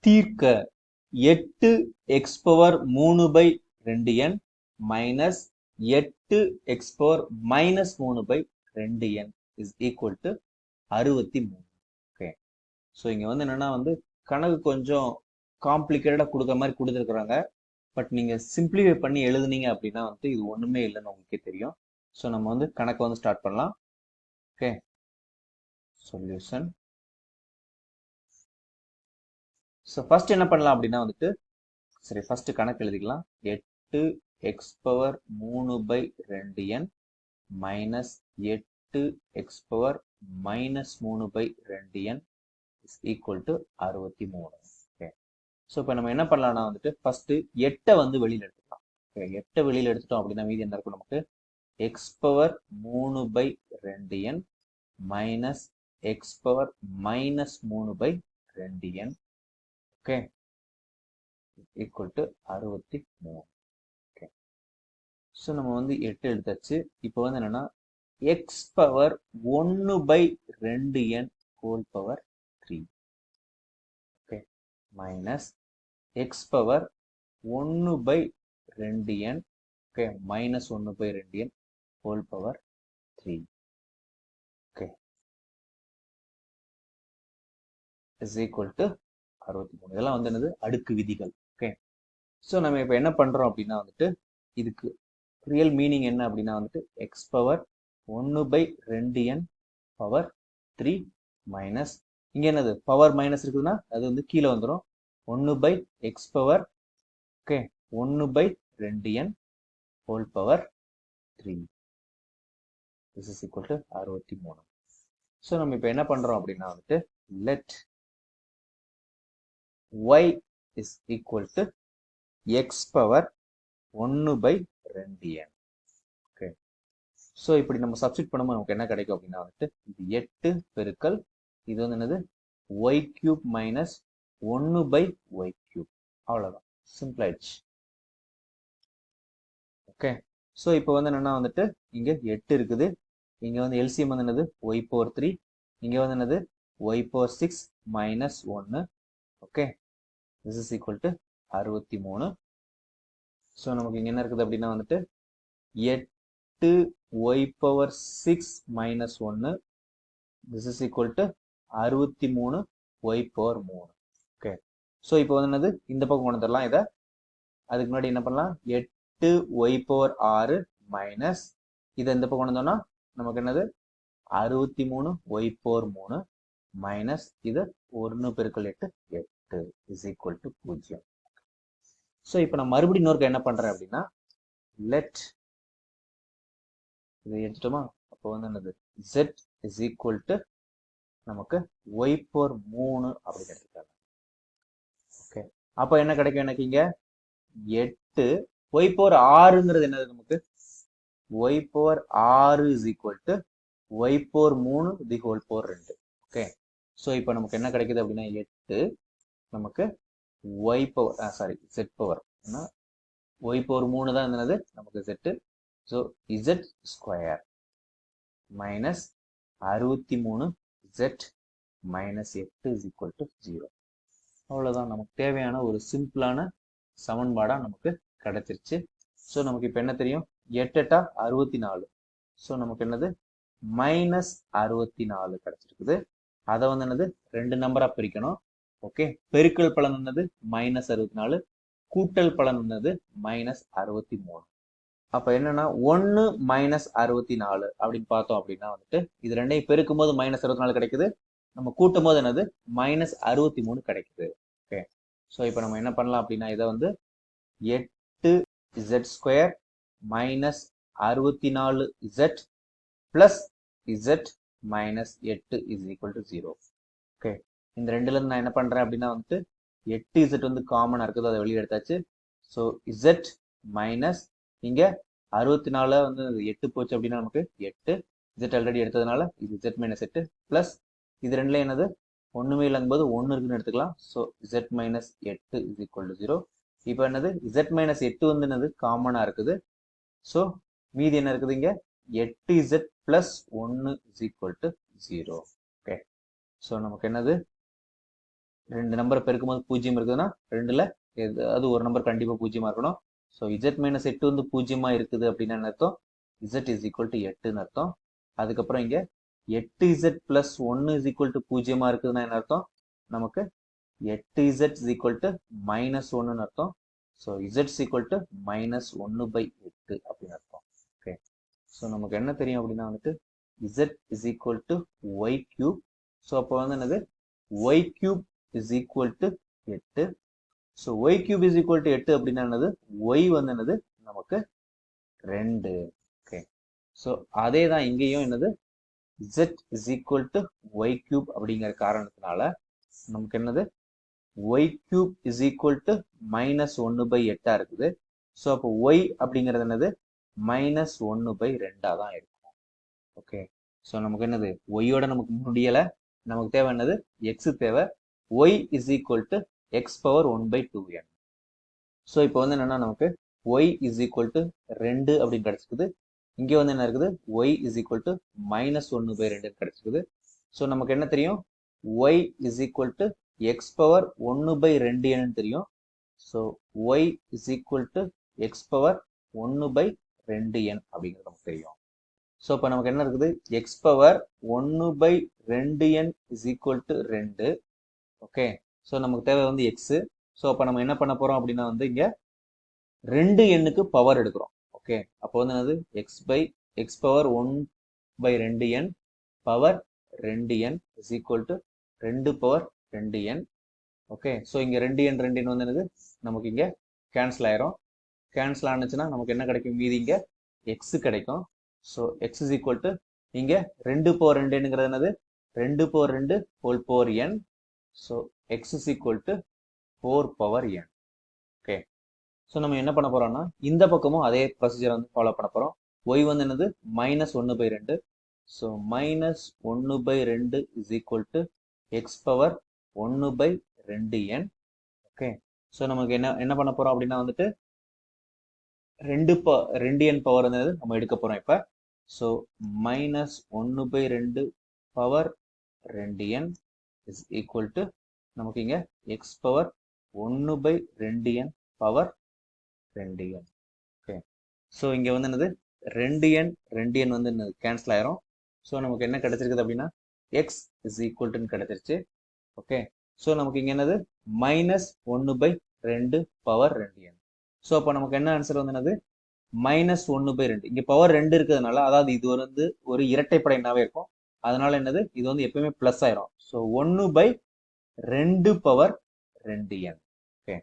தீர்க்க 8x⁻3/2n minus 8x⁻−3/2n is equal to 63. Okay, so இங்க வந்து என்னன்னா கணக்கு கொஞ்சம் காம்ப்ளிகேட்டடா கொடுக்குற மாதிரி கொடுத்துருக்குறாங்க. பட் நீங்க சிம்பிளிஃபை பண்ணி எழுதுனீங்க அப்படின்னா இது ஒண்ணுமே இல்லைன்னு உங்களுக்கே தெரியும். ஸோ நம்ம கணக்கை ஸ்டார்ட் பண்ணலாம். Okay, solution. ஸோ ஃபர்ஸ்ட் என்ன பண்ணலாம் அப்படின்னா சரி, ஃபர்ஸ்ட் கணக்கு எழுதிக்கலாம். 8x⁻3/2n minus 8x⁻−3/2n is equal to 63. Okay, so இப்போ நம்ம என்ன பண்ணலாம்னா ஃபர்ஸ்ட் 8 வெளியில எடுத்துக்கலாம். ஓகே, 8 வெளியில எடுத்துட்டோம் அப்படின்னா மீதி என்ன இருக்கும் நமக்கு? x⁻3/2n minus x⁻−3/2n. Okay, equal to 63. Okay, so நம்ம 8 எடுத்தாச்சு. இப்போ என்னன்னா x⁻1/2n whole power 3. Okay, minus x⁻1/2n, okay, -1/2n whole power 3. Okay, is equal to 63. இதெல்லாம் என்னது? அடுக்கு விதிகள். ஓகே, ஸோ நம்ம இப்போ என்ன பண்றோம் அப்படின்னா இதுக்கு ரியல் மீனிங் என்ன அப்படின்னா x⁻1/2n பவர் 3 மைனஸ் இங்க என்னது பவர் மைனஸ் இருக்குதுன்னா அது கீழே வந்துடும். 1/x power, okay, 1/2n whole power 3. this is equal to 63. So நம்ம இப்போ என்ன பண்றோம் அப்படின்னா let y is equal to x power 1/2n. Okay, so இப்படி நம்ம சப்ஸ்டிட் பண்ணும்போது நமக்கு என்ன கிடைக்கும் அப்படின்னா இது 8 பெருக்கல் இது என்னது y³ மைனஸ் 1/y³. அவ்வளோதான், சிம்பிள் ஆயிடுச்சு. ஓகே, ஸோ இப்போ என்னன்னா இங்க 8 இருக்குது. இங்க எல்சிஎம் என்னது y⁴3. இங்க என்னது y⁴6 minus 1. Okay, this is equal to 63. So நமக்கு இங்க என்ன இருக்குது அப்படின்னா 8y⁴6 minus 1. this is equal to 63y⁴3. Okay, so இப்போ என்னது இந்த பக்கம் கொண்டு வந்துடலாம் இதை. அதுக்கு முன்னாடி என்ன பண்ணலாம்? 8y⁴6 மைனஸ் இதை இந்த பக்கம் கொண்டு வந்தோம்னா நமக்கு என்னது 63y⁴3 மைனஸ் இது 1 பெருக்கல் 8 8 is equal to 0. ஸோ இப்போ நான் மறுபடியும் இன்னொரு என்ன பண்றேன் அப்படின்னா லெட் இதை எடுத்துட்டோமா, அப்போ என்னது z is equal to நமக்கு y⁴3 அப்படின்னு எடுத்துக்கலாம். ஓகே, அப்போ என்ன கிடைக்கும் எனக்கு? இங்க 8 y⁴6ங்கிறது என்னது நமக்கு? y⁴6 is equal to y⁴3 the whole power 2. Okay, so இப்போ நமக்கு என்ன கிடைக்குது அப்படின்னா 8 நமக்கு z பவர் y⁴3 தான் என்னது நமக்கு z. So z square minus 63z minus 8 is equal to 0. அவ்வளோதான், நமக்கு தேவையான ஒரு சிம்பிளான சமன்பாடா நமக்கு கிடைச்சிருச்சு. ஸோ நமக்கு இப்போ என்ன தெரியும்? 8 8 64. ஸோ நமக்கு என்னது -64 கிடைச்சிருக்குது. அதை என்னது 2 நம்பரா பிரிக்கணும். ஓகே, பெருக்கல் பலன் என்னது -64, கூட்டல் பலன் என்னது -63. அப்ப என்னன்னா 1 -64 அப்படின்னு பார்த்தோம் அப்படின்னா இது ரெண்டையும் பெருக்கும் போது -64 கிடைக்குது. நம்ம கூட்டும் போது என்னது -63 கிடைக்குது. ஓகே, ஸோ இப்போ நம்ம என்ன பண்ணலாம் அப்படின்னா இதை 8z² minus 64z plus z minus 8 is equal to 0. Okay, இந்த ரெண்டுல இருந்து நான் என்ன பண்றேன் அப்படின்னா 8z காமனா இருக்குது, அதை வெளியே எடுத்தாச்சு. ஸோ z மைனஸ் இங்க 64 8 போச்சு அப்படின்னா நமக்கு 8 z ஆல்ரெடி எடுத்ததுனால இது z மைனஸ் 8 பிளஸ் இது ரெண்டுல என்னது ஒண்ணுமே இல்லைங்கும் போது 1 இருக்குன்னு எடுத்துக்கலாம். So z minus 8 is equal to 0. இப்போ என்னது z மைனஸ் 8 என்னது காமனா இருக்குது. ஸோ மீதி என்ன இருக்குது இங்க 8z plus 1 is equal to 0. Okay, so நமக்கு என்னது ரெண்டு நம்பரை பெருக்கும்போது பூஜ்ஜியம் இருக்குதுன்னா ரெண்டுல அது ஒரு நம்பர் கண்டிப்பா பூஜ்ஜியமா இருக்கணும். ஸோ இசட் மைனஸ் 8 வந்து பூஜ்ஜியமா இருக்குது அப்படின்னா என்ன அர்த்தம்? இசட் இஸ் ஈக்குவல் டு 8ன்னு அர்த்தம். அதுக்கப்புறம் இங்க 8z plus 1 is equal to பூஜ்ஜியமா இருக்குதுன்னா என்ன அர்த்தம்? நமக்கு 8z is equal to minus 1ன்னு அர்த்தம். So Z is equal to minus 1/8 அப்படின்னு அர்த்தம். ஓகே, ஸோ நமக்கு என்ன தெரியும் அப்படின்னா வந்துட்டு Z is equal to Y cube. So அப்போ வந்து என்னது Y cube is equal to 8. So Y cube is equal to 8 அப்படின்னா என்னது ஒய் வந்து என்னது நமக்கு 2. ஓகே, ஸோ அதே தான் இங்கேயும் என்னது z is equal to Y cube அப்படிங்கிற காரணத்தினால நமக்கு என்னது Y cube is equal to minus 1/8 இருக்குது. ஸோ அப்போ ஒய் அப்படிங்கிறது என்னது மைனஸ் 1/2 தான் இருக்கும். ஓகே, ஸோ நமக்கு என்னது ஒய்யோட நமக்கு முடியலை, நமக்கு தேவை என்னது எக்ஸ் தேவை. Y is equal to X power 1/2n. So இப்போ வந்து என்னன்னா நமக்கு ஒய் இஸ் ஈக்குவல் டு 2 அப்படின்னு கிடைச்சிருக்குது. இங்கே வந்து என்ன இருக்குது Y is equal to minus 1/2 கிடைச்சிருக்குது. ஸோ நமக்கு என்ன தெரியும் Y is equal to X power 1/2n தெரியும். So Y is equal to X power 1/2n அப்படிங்கிறது நமக்கு தெரியும். ஸோ இப்போ நமக்கு என்ன இருக்குது X power 1/2n is equal to 2. Okay, so நமக்கு தேவை வந்து எக்ஸு. ஸோ அப்போ நம்ம என்ன பண்ண போறோம் அப்படின்னா வந்து இங்க 2n பவர் எடுக்கிறோம். ஓகே, அப்போ வந்து என்னது X power 1/2n power 2n is equal to 2 power 2n. Okay, so இங்க 2n வந்து என்னது நமக்கு இங்க கேன்சல் ஆயிரும். கேன்சல் ஆனிச்சுன்னா நமக்கு என்ன கிடைக்கும், மீதி இங்க எக்ஸ் கிடைக்கும். So X is equal to இங்க 2 பவர் 2ங்கிறது என்னது 2 power 2 whole power n. So X is equal to 4 power n. Okay, so நம்ம என்ன பண்ண போறோம்னா இந்த பக்கமும் அதே ப்ரொசீஜர் வந்து ஃபாலோ பண்ண போறோம். ஒய் வந்து என்னது minus 1/2. So minus 1/2 is equal to X power 1/2n. Okay, so நமக்கு என்ன பண்ண போறோம் அப்படின்னா வந்துட்டு 2n பவர் வந்து நம்ம எடுக்க போறோம் இப்ப. So minus 1/2 power 2n is equal to நமக்கு இங்க X power 1/2n power 2n. Okay, so இங்க வந்து என்னது 2n வந்து என்னது கேன்சல் ஆயிரும். ஸோ நமக்கு என்ன கிடைச்சிருக்குது அப்படின்னா எக்ஸ் இஸ் ஈக்குவல் டு கிடைச்சிருச்சு. ஓகே, ஸோ நமக்கு இங்க என்னது மைனஸ் 1/2 பவர் 2n. ஸோ அப்போ நமக்கு என்ன ஆன்சர் வந்து என்னது மைனஸ் 1/2. இங்க பவர் 2 இருக்கிறதுனால, அதாவது இது வந்து ஒரு இரட்டைப்படை எண்ணாவே இருக்கும். அதனால என்னது இது வந்து எப்பயுமே பிளஸ் ஆயிரும். So 1/2 power 2n. Okay,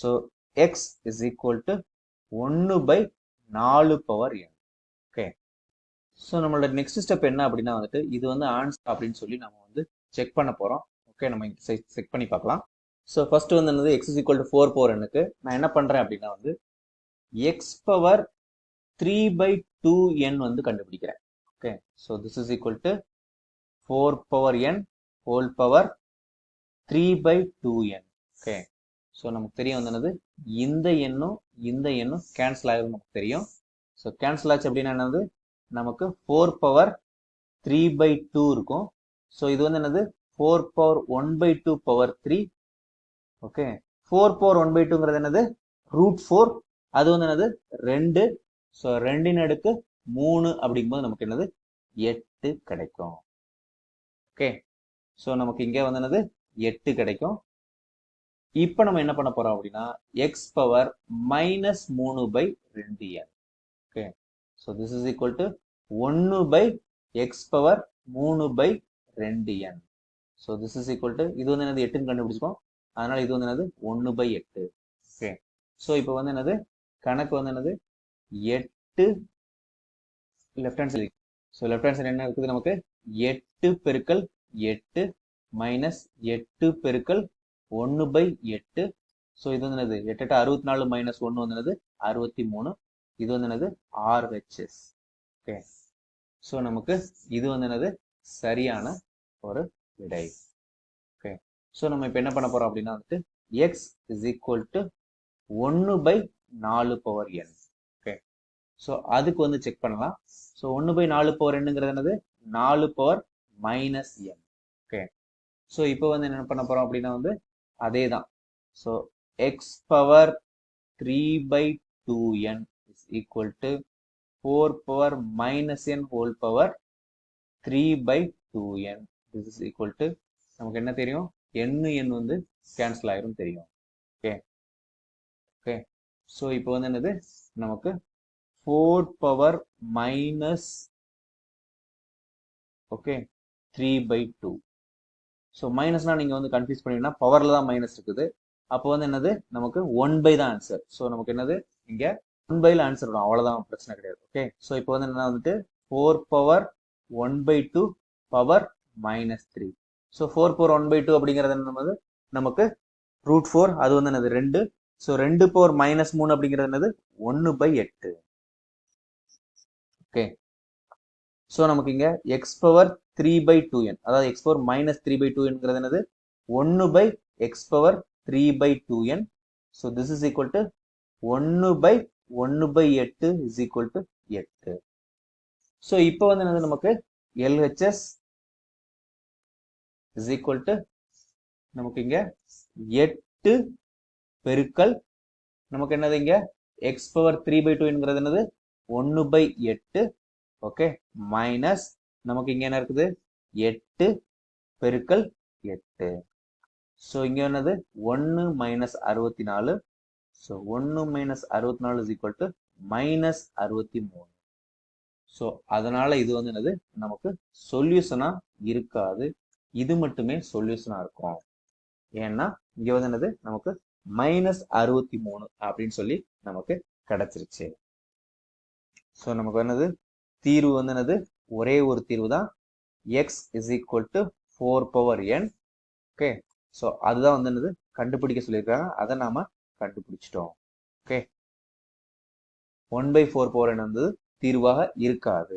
so X is equal to 1/4 power n. Okay, so நம்மளோட நெக்ஸ்ட் ஸ்டெப் என்ன அப்படின்னா வந்துட்டு இது வந்து ஆன்சர் அப்படின்னு சொல்லி நம்ம வந்து செக் பண்ண போறோம். ஓகே, நம்ம செக் பண்ணி பார்க்கலாம். ஸோ ஃபர்ஸ்ட் வந்து என்னது X is equal to 4 power n-க்கு நான் என்ன பண்றேன் அப்படின்னா வந்து எக்ஸ் பவர் 3/2n வந்து கண்டுபிடிக்கிறேன். Okay, so this is equal to 4 power n whole power 3/2n. Okay, so நமக்கு தெரியும் வந்து என்னது இந்த எண்ணும் கேன்சல் ஆகிடும் நமக்கு தெரியும். ஸோ கேன்சல் ஆச்சு அப்படின்னா என்னது நமக்கு 4 பவர் 3/2 இருக்கும். ஸோ இது வந்து என்னது 4 பவர் 1/2 பவர் 3. ஓகே, 4 பவர் 1/2ங்கிறது என்னது √4. அது வந்து என்னது 2. ஸோ 2 அடுக்கு 3 அப்படிங்கும்போது நமக்கு என்னது 8 கிடைக்கும். ஓகே, ஸோ நமக்கு இங்கே வந்து என்னது 8 கிடைக்கும். இப்போ நம்ம என்ன பண்ண போறோம் அப்படின்னா X power minus 3/2n. Okay, so this is equal to 1/x power 3/2n. So this is equal to இது வந்து என்னது 8ன்னு கண்டுபிடிச்சிக்கோம். அதனால இது வந்து என்னது 1/8. ஓகே, ஸோ இப்போ வந்து என்னது கணக்கு வந்து என்னது 8 left hand side. So left hand side என்ன இருக்குது நமக்கு 8 பெருக்கல் 8 மைனஸ் 8 பெருக்கல் 1/8. ஸோ இது வந்து என்னது 8 64 மைனஸ் 1 வந்து என்னது 63. இது வந்து என்னது RHS. ஓகே, ஸோ நமக்கு இது வந்து என்னது சரியான ஒரு விடை. ஓகே, ஸோ நம்ம இப்போ என்ன பண்ண போறோம் அப்படின்னா வந்துட்டு X is equal to 1/4 power n. Okay, so அதுக்கு வந்து செக் பண்ணலாம். ஸோ 1/4 பவர் nங்கிறது என்னது 4 power minus n. Okay, so இப்போ வந்து என்ன பண்ண போகிறோம் அப்படின்னா வந்து அதே தான். So X power 3/2n is equal to 4 power minus n whole power 3/2n. This is equal to நமக்கு என்ன தெரியும், n வந்து கேன்சல் ஆயிரும் தெரியும். Okay okay. ஸோ இப்போ வந்து என்னது நமக்கு 4 பவர் மைனஸ் ஓகே 3/2. ஸோ மைனஸ்னா நீங்க வந்து கன்ஃபியூஸ் பண்ணீங்கன்னா பவர்ல தான் மைனஸ் இருக்குது. அப்போ வந்து என்னது நமக்கு 1/, தான் ஆன்சர். ஸோ நமக்கு என்னது இங்க 1/ல ஆன்சர் வரும், அவ்வளவுதான், பிரச்சனை கிடையாது. ஓகே. ஸோ இப்போ வந்து என்ன வந்துட்டு 4 பவர் 1/2 பவர் -3. ஸோ 4 பவர் 1/2 அப்படிங்கிறது என்னது நமக்கு √4, அது வந்து என்னது 2. ஸோ 2 பவர் -3 அப்படிங்கிறது என்னது 1/8. ஓகே. ஸோ நமக்கு இங்க எக்ஸ் பவர் 3/2n, அதாவது எக்ஸ் பவர் -3/2n என்னது 1/x power 3/2n. So this is equal to 1/1/8 is equal to 8. So இப்போ வந்து என்னது நமக்கு LHS இஸ் ஈக்குவல் டு நமக்கு இங்க 8 பெருக்கல் நமக்கு என்னது இங்க எக்ஸ் பவர் 3/2 என்னது 1/8. ஓகே, மைனஸ் நமக்கு இங்க என்ன இருக்குது 8 பெருக்கல் 8. ஸோ இங்க என்னது 1 minus 64. So 1 minus 64 is equal to -63. So அதனால இது வந்து என்னது நமக்கு சொல்யூஷனா இருக்காது, இது மட்டுமே சொல்யூஷனா இருக்கும். ஏன்னா இங்க வந்து என்னது நமக்கு -63 அப்படின்னு சொல்லி நமக்கு கிடைச்சிருச்சு. ஸோ நமக்கு என்னது தீர்வு வந்து என்னது ஒரே ஒரு தீர்வு தான், X is equal to 4 power n. Okay. So அதுதான் வந்து என்னது கண்டுபிடிக்க சொல்லியிருக்காங்க, அதை நாம கண்டுபிடிச்சிட்டோம். ஓகே. 1/4 பவர் n வந்து தீர்வாக இருக்காது.